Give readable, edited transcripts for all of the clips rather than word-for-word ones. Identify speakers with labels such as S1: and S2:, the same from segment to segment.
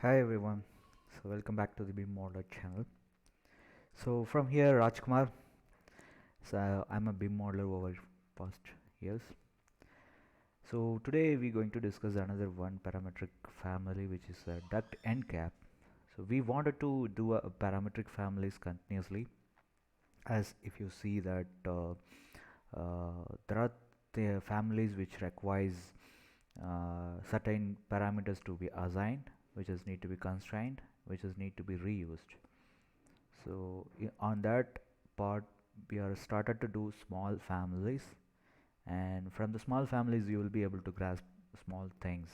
S1: Hi everyone, so welcome back to the BIM Modeler channel. So from here, Rajkumar. So I'm a BIM modeler over past years. So today we're going to discuss another one parametric family, which is a duct and cap. So we wanted to do a parametric families continuously, as if you see that there are the families which requires certain parameters to be assigned, which is need to be constrained, which is need to be reused. So on that part we are started to do small families, and from the small families you will be able to grasp small things.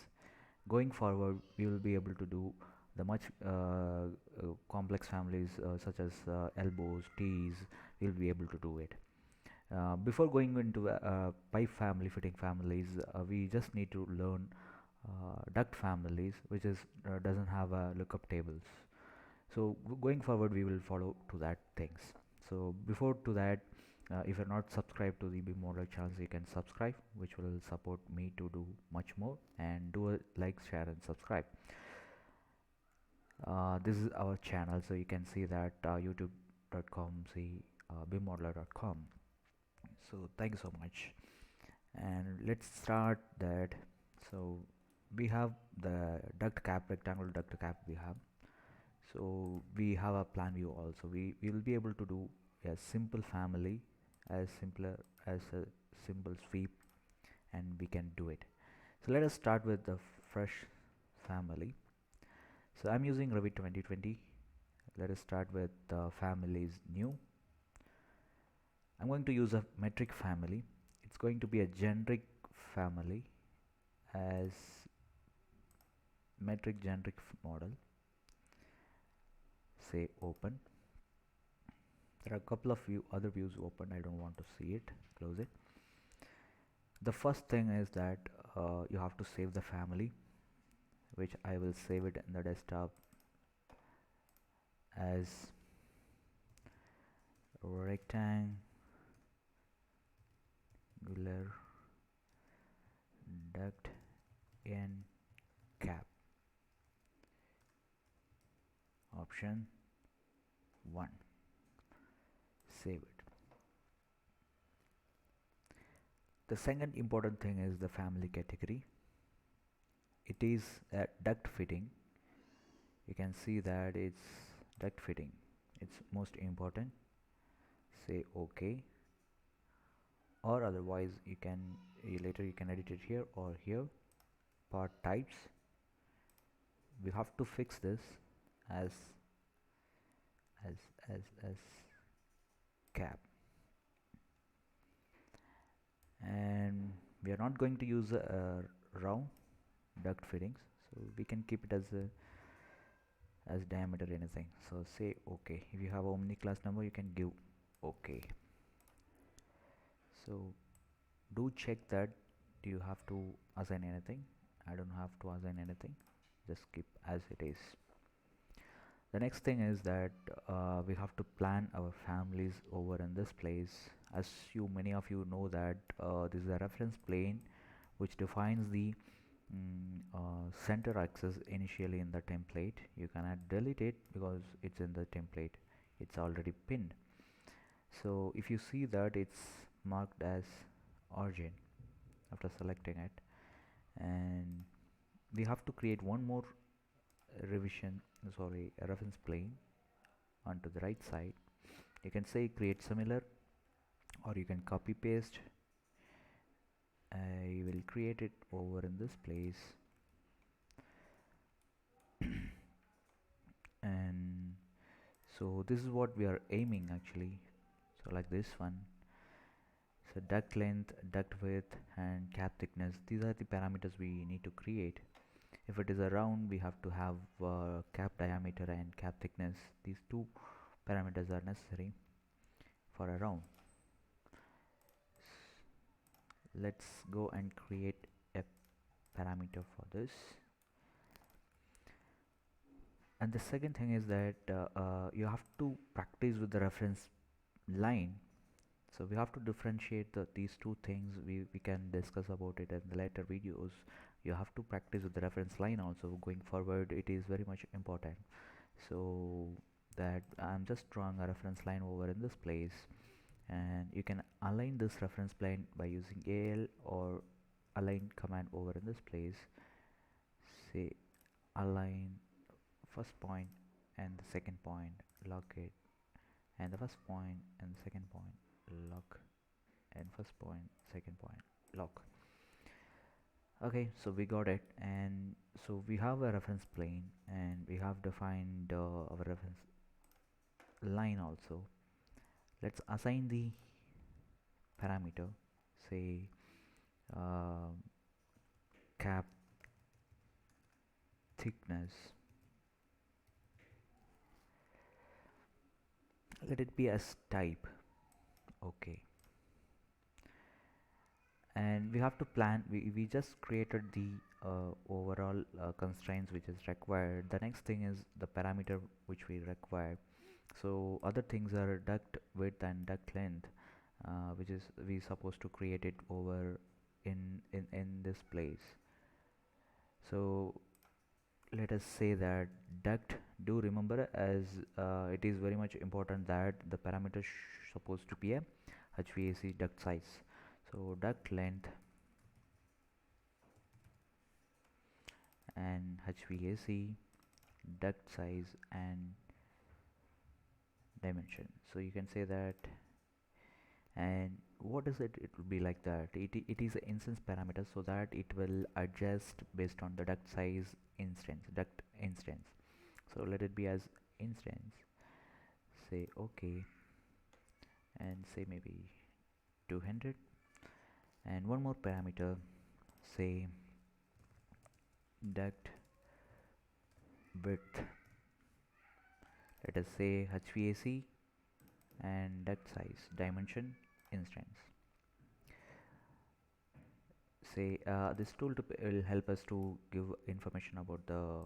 S1: Going forward we will be able to do the much complex families such as elbows, T's. We will be able to do it. Before going into pipe family, fitting families, we just need to learn duct families, which is doesn't have lookup tables. So going forward we will follow to that things. So before to that, if you're not subscribed to the BIM Modeler channel, you can subscribe, which will support me to do much more, and do a like, share and subscribe. This is our channel, so you can see that youtube.com, see bimmodeler.com. So thank you so much, and let's start that. So we have the duct cap, rectangle duct cap we have. So we have a plan view also. We will be able to do a simple family, as simpler as a simple sweep, and we can do it. So let us start with the fresh family. So I'm using Revit 2020. Let us start with the families new. I'm going to use a metric family. It's going to be a generic family as metric generic model. Say open. There are a couple of other views open. I don't want to see it. Close it. The first thing is that you have to save the family, which I will save it in the desktop as rectangular duct in cap. Option 1. Save it. The second important thing is the family category. It is a duct fitting. You can see that it's duct fitting. It's most important. Say OK, or otherwise you can later you can edit it here or here. Part types, we have to fix this as as as cap, and we are not going to use round duct fittings, so we can keep it as diameter anything. So say OK. If you have omni class number, you can give OK. So do check that you have to assign anything. I don't have to assign anything, just keep as it is. The next thing is that we have to plan our families over in this place. As many of you know that this is a reference plane which defines the center axis initially in the template. You cannot delete it because it's in the template, it's already pinned. So if you see that it's marked as origin after selecting it, and we have to create one more a reference plane onto the right side. You can say create similar, or you can copy paste. I will create it over in this place and so this is what we are aiming actually. So like this one. So duct length, duct width and cap thickness, these are the parameters we need to create. If it is a round, we have to have cap diameter and cap thickness. These two parameters are necessary for a round. Let's go and create a parameter for this. And the second thing is that you have to practice with the reference line. So we have to differentiate these two things. We can discuss about it in the later videos. you have to practice with the reference line also. Going forward, it is very much important. So that I'm just drawing a reference line over in this place, and you can align this reference line by using AL or align command over in this place. Say align first point and the second point, lock it, and the first point and the second point, lock, and first point, second point, lock. Okay, so we got it, and so we have a reference plane and we have defined our reference line also. Let's assign the parameter, say cap thickness, let it be as type. Okay, and we have to plan, we just created the overall constraints which is required. The next thing is the parameter which we require. So other things are duct width and duct length, which is we supposed to create it over in this place. So let us say that duct, do remember, as it is very much important that the parameter supposed to be a HVAC duct size. So duct length and HVAC duct size and dimension. So you can say that, and what is it, it will be like that, it is an instance parameter, so that it will adjust based on the duct size duct instance. So let it be as instance, say okay, and say maybe 200, and one more parameter, say duct width, let us say HVAC, and duct size dimension instance. Say this tool will help us to give information about the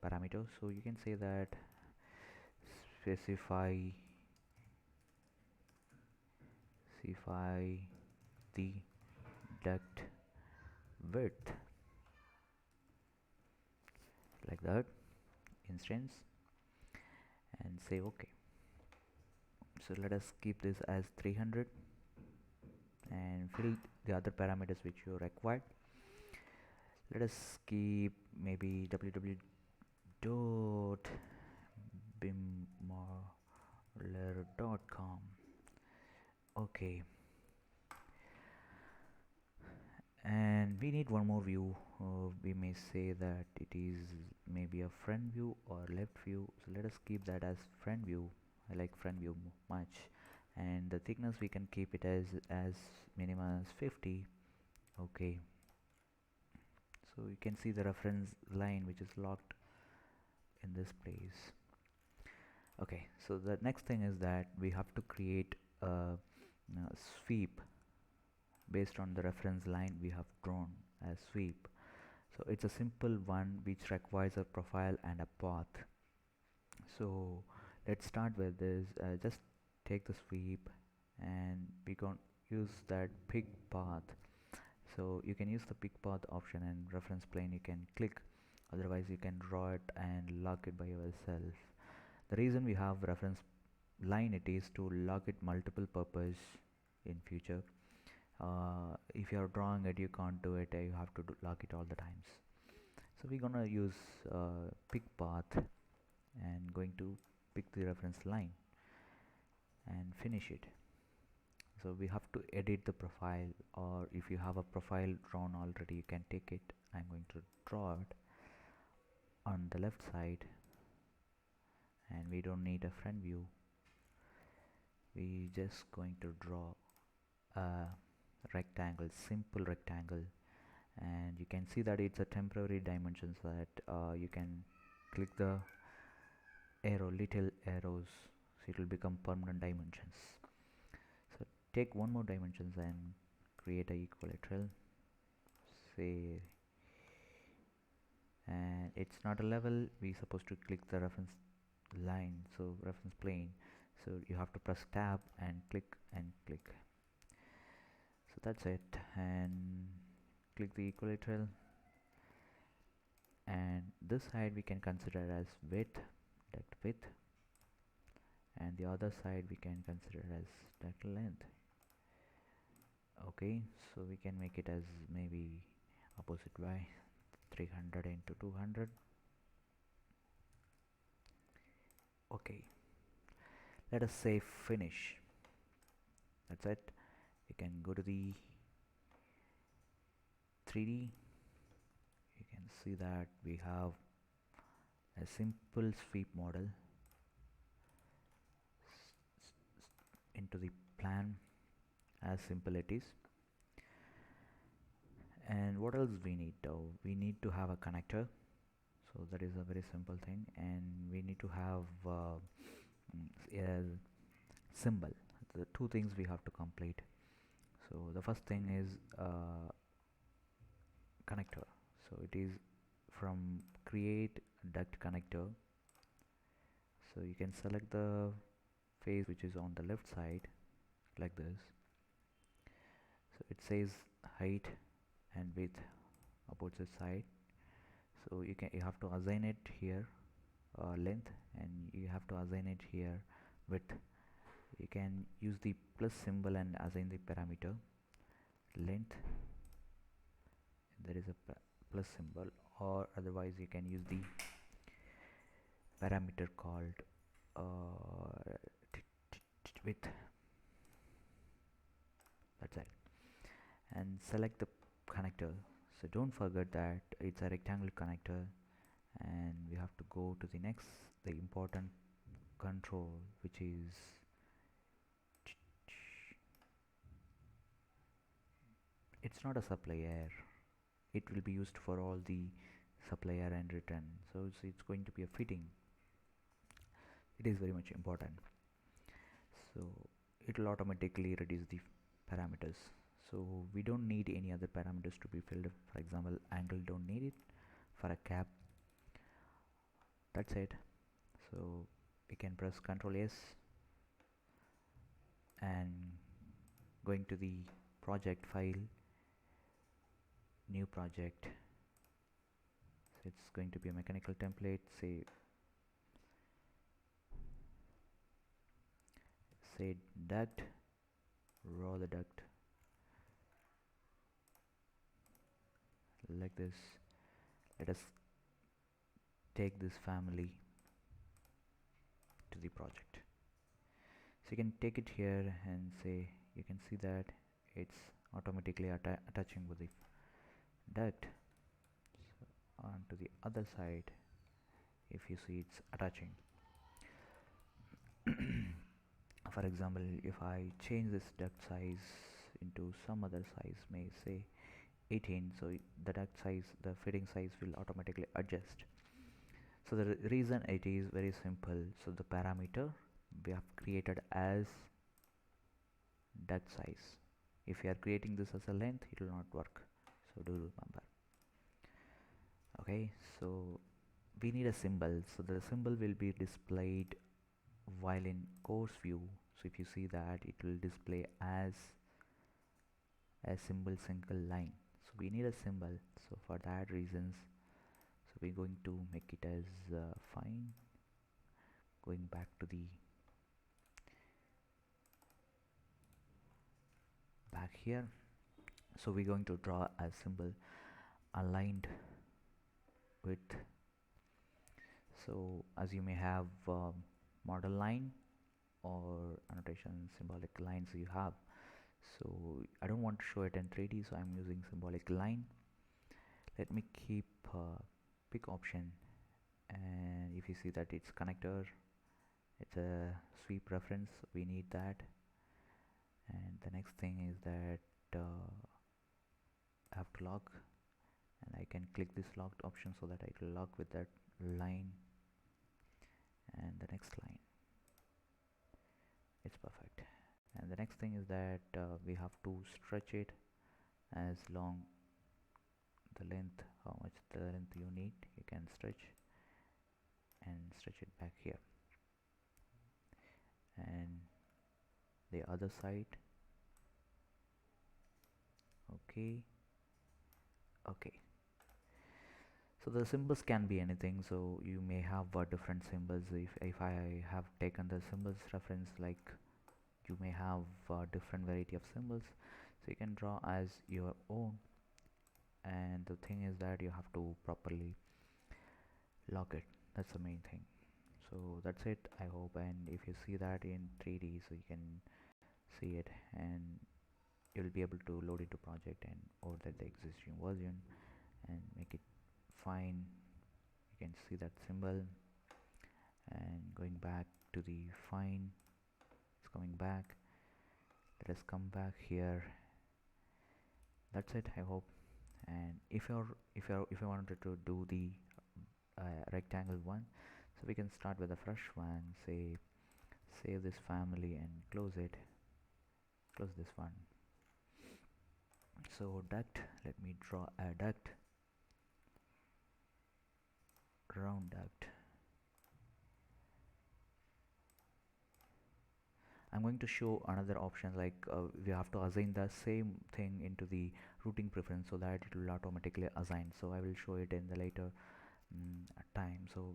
S1: parameters. So you can say that specify the duct width, like that, instance, and say okay. So let us keep this as 300 and fill the other parameters which you required. Let us keep maybe www.bimmodeler.com. okay, and we need one more view. We may say that it is maybe a front view or left view, so let us keep that as front view. I like front view much, and the thickness we can keep it as minimum as 50. Okay, so you can see the reference line which is locked in this place. Okay, so the next thing is that we have to create a sweep based on the reference line we have drawn as sweep. So it's a simple one which requires a profile and a path. So let's start with this. Just take the sweep, and we can use that pick path. So you can use the pick path option, and reference plane you can click, otherwise you can draw it and lock it by yourself. The reason we have reference line, it is to lock it multiple purpose in future. If you are drawing it, you can't do it, you have to lock it all the times. So we're gonna use pick path, and going to pick the reference line and finish it. So we have to edit the profile, or if you have a profile drawn already, you can take it. I'm going to draw it on the left side, and we don't need a front view. We just going to draw a rectangle, simple rectangle, and you can see that it's a temporary dimensions, that you can click the little arrows, so it will become permanent dimensions. So take one more dimensions and create a equilateral, say, and it's not a level, we supposed to click the reference line, so reference plane, so you have to press tab and click and click. So that's it, and click the equilateral, and this side we can consider as width, duct width, and the other side we can consider as duct length. Okay, so we can make it as maybe opposite way, 300 into 200. Okay, let us say finish. That's it. You can go to the 3D. You can see that we have a simple sweep model into the plan, as simple it is. And what else we need? We need to have a connector, so that is a very simple thing, and we need to have a symbol. The two things we have to complete. So the first thing is connector. So it is from create duct connector. So you can select the face which is on the left side like this. So it says height and width opposite side. So you have to assign it here length, and you have to assign it here width. You can use the plus symbol and assign the parameter length. There is a plus symbol, or otherwise you can use the parameter called width. That's it, and select the connector. So don't forget that it's a rectangle connector, and we have to go to the next, the important control, which is it's not a supplier. It will be used for all the supplier and return. So it's going to be a fitting. It is very much important. So it will automatically reduce the parameters. So we don't need any other parameters to be filled. For example, angle, don't need it. For a cap, that's it. So we can press Ctrl S and going to the project file, new project. So it's going to be a mechanical template. Say duct, raw the duct like this. Let us take this family to the project. So you can take it here and say, you can see that it's automatically attaching with the duct. So on to the other side, if you see, it's attaching. For example, if I change this duct size into some other size, may say 18, so the duct size, the fitting size will automatically adjust. So the reason it is very simple. So the parameter we have created as duct size. If you are creating this as a length, it will not work. So do remember. Okay, so we need a symbol. So the symbol will be displayed while in course view. So if you see that, it will display as a symbol single line. So we need a symbol. So for that reasons, so we're going to make it as fine. Going back to the back here. So we're going to draw a symbol aligned with. So as you may have model line or annotation symbolic lines you have. So I don't want to show it in 3D, so I'm using symbolic line. Let me keep pick option, and if you see that it's connector, it's a sweep reference, we need that. And the next thing is that I have to lock, and I can click this locked option so that I will lock with that line and the next line. It's perfect. And the next thing is that we have to stretch it as long the length, how much the length you need, you can stretch and stretch it back here. And the other side. Okay. So the symbols can be anything, so you may have different symbols. If I have taken the symbols reference, like you may have different variety of symbols, so you can draw as your own. And the thing is that you have to properly lock it. That's the main thing. So that's it, I hope. And if you see that in 3D, so you can see it, and you'll be able to load into project and or that the existing version and make it fine. You can see that symbol, and going back to the fine, it's coming back. Let us come back here. That's it, I hope. And if you wanted to do the rectangle one, so we can start with a fresh one. Say save this family and close it. Close this one. So duct, let me draw a duct, round duct. I'm going to show another option, like we have to assign the same thing into the routing preference so that it will automatically assign. So I will show it in the later time. So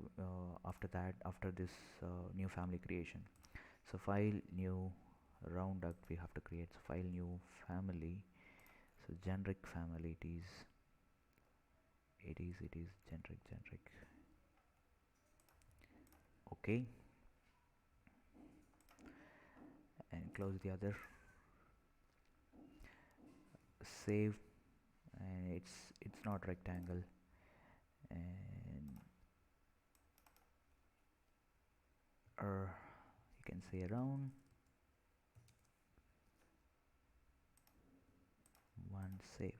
S1: after this new family creation, so file new round duct we have to create. So file new family, so generic family, it is generic. Okay, and close the other, save, and it's not rectangle, and you can say around one, save.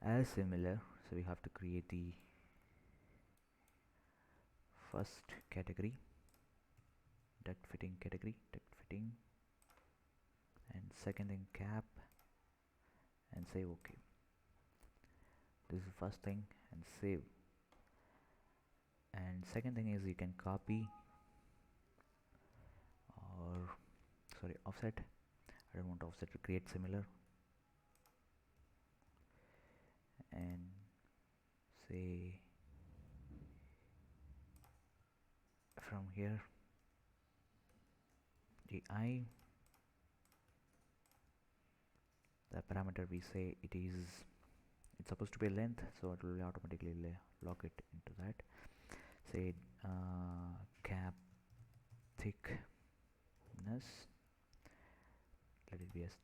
S1: As similar, so we have to create the first category, duct fitting category, duct fitting, and second thing cap, and say okay. This is the first thing, and save. And second thing is you can copy, or sorry, offset. I don't want offset, to create similar, and say from here the parameter we say it's supposed to be length, so it will automatically lock it into that. Say cap thickness, let it be as,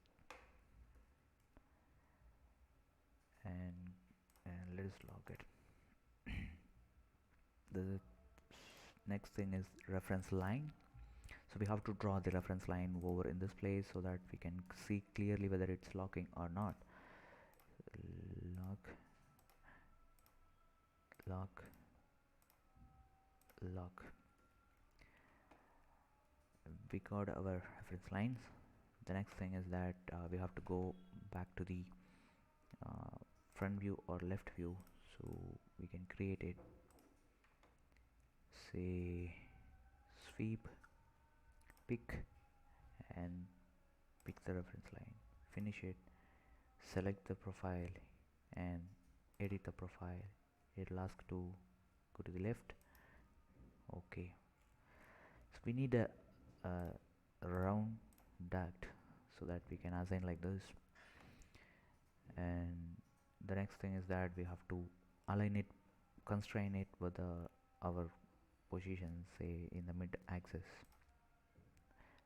S1: and let us lock it. The next thing is reference line. So we have to draw the reference line over in this place so that we can see clearly whether it's locking or not. Lock. We got our reference lines. The next thing is that we have to go back to the front view or left view, so we can create it. Say sweep, pick, and pick the reference line, finish it, select the profile, and edit the profile. It'll ask to go to the left. Okay, so we need a round duct so that we can assign like this. And the next thing is that we have to align it, constrain it with our position, say in the mid axis.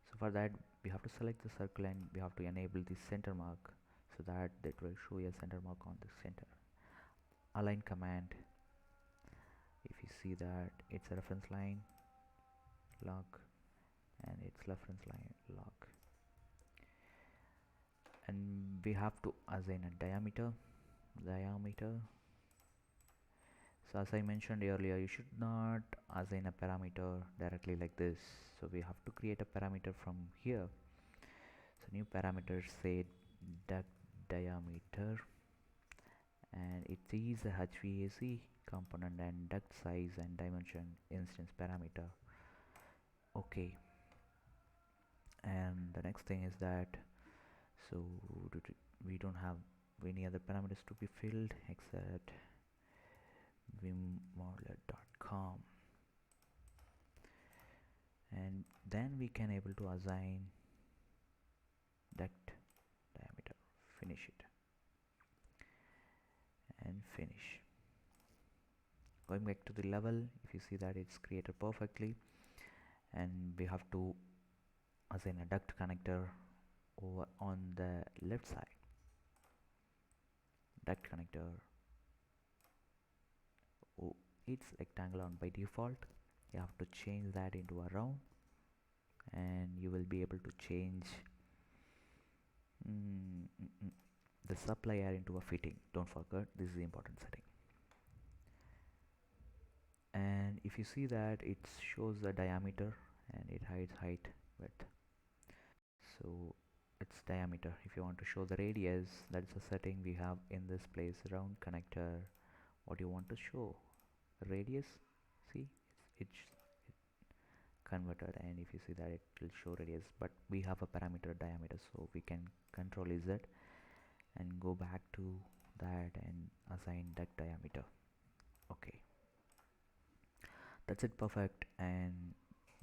S1: So for that we have to select the circle, and we have to enable the center mark so that will show a center mark on the center. Align command, if you see that it's a reference line lock, and it's reference line lock, and we have to assign a diameter. So as I mentioned earlier, you should not assign a parameter directly like this, so we have to create a parameter from here. So new parameter, say duct diameter, and it is a HVAC component, and duct size and dimension instance parameter. Okay, and the next thing is that, so we don't have any other parameters to be filled except vimmodeler.com, and then we can able to assign duct diameter, finish it, and finish. Going back to the level, if you see that it's created perfectly, and we have to assign a duct connector over on the left side. Duct connector, oh, it's rectangle on by default. You have to change that into a round, and you will be able to change the supply air into a fitting. Don't forget, this is the important setting. And if you see that it shows the diameter and it hides height, width, so it's diameter. If you want to show the radius, that's a setting we have in this place, round connector. What you want to show, radius, see, it's converted, and if you see that it will show radius, but we have a parameter diameter, so we can control Z and go back to that and assign duct diameter. Okay, that's it, perfect. And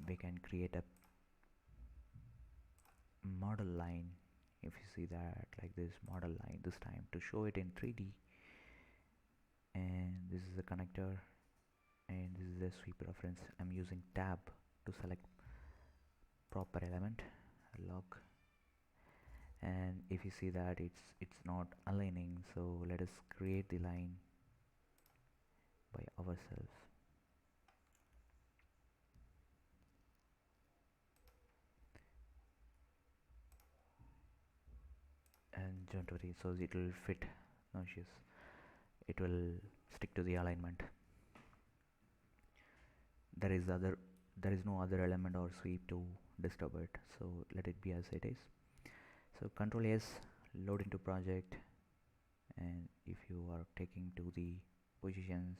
S1: we can create a model line. If you see that, like this model line, this time to show it in 3D, and this is the connector, and this is the sweep reference. I'm using tab to select proper element, lock, and if you see that it's not aligning, so let us create the line by ourselves. And don't worry, so it will fit, no issues, it will stick to the alignment. There is no other element or sweep to disturb it, so let it be as it is. So control S, load into project, and if you are taking to the positions,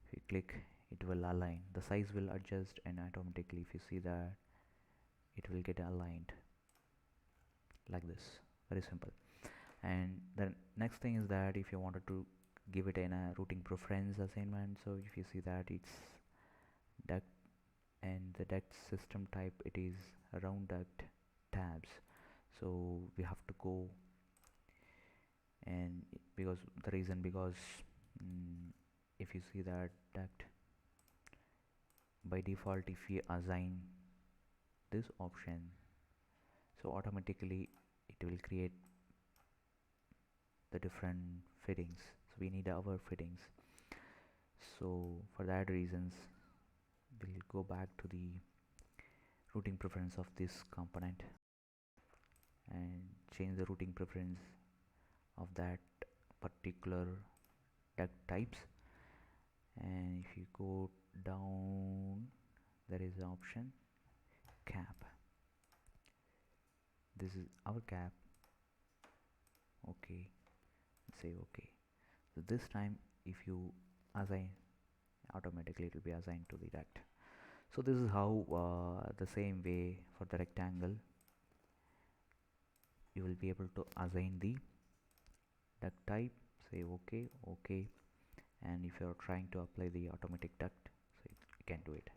S1: if you click, it will align, the size will adjust, and automatically if you see that it will get aligned like this. Very simple. And the next thing is that if you wanted to give it in a routing preference assignment, so if you see that it's duct, and the duct system type, it is round duct tabs, so we have to go, and because the reason, because if you see that duct, by default if we assign this option, so automatically it will create the different fittings, so we need our fittings. So for that reasons, we'll go back to the routing preference of this component and change the routing preference of that particular duct types. And if you go down, there is an option cap, this is our cap. Okay, say okay. So this time if you assign, automatically it will be assigned to the duct. So this is how the same way for the rectangle you will be able to assign the duct type, say okay, okay, and if you are trying to apply the automatic duct, so you can do it.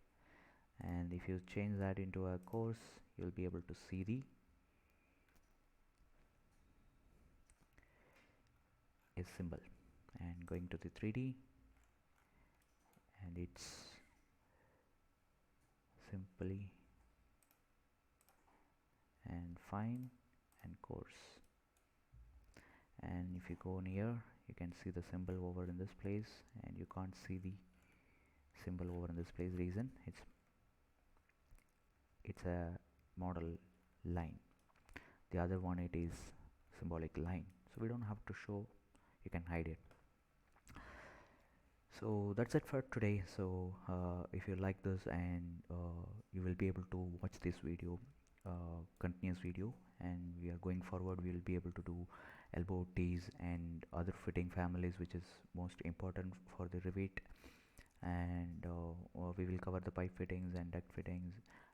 S1: And if you change that into a course, you will be able to see the S symbol. And going to the 3D, and it's simply and fine and coarse. And if you go near, you can see the symbol over in this place, and you can't see the symbol over in this place. Reason, it's a model line, the other one it is symbolic line, so we don't have to show, you can hide it. So that's it for today. So if you like this, and you will be able to watch this video, continuous video, and we are going forward, we will be able to do elbow tees and other fitting families, which is most important for the Revit. And we will cover the pipe fittings and duct fittings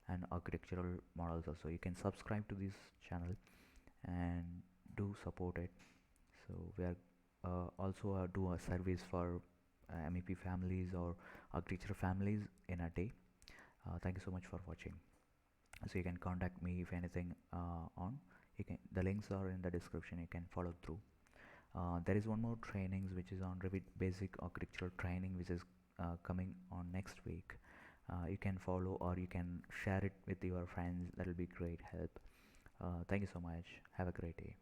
S1: and architectural models also. You can subscribe to this channel and do support it. So we are also do a service for MEP families or architecture families in a day. Thank you so much for watching. So you can contact me if anything on. The links are in the description. You can follow through. There is one more trainings which is on Revit basic architectural training, which is coming on next week. You can follow or you can share it with your friends. That will be great help. Thank you so much. Have a great day.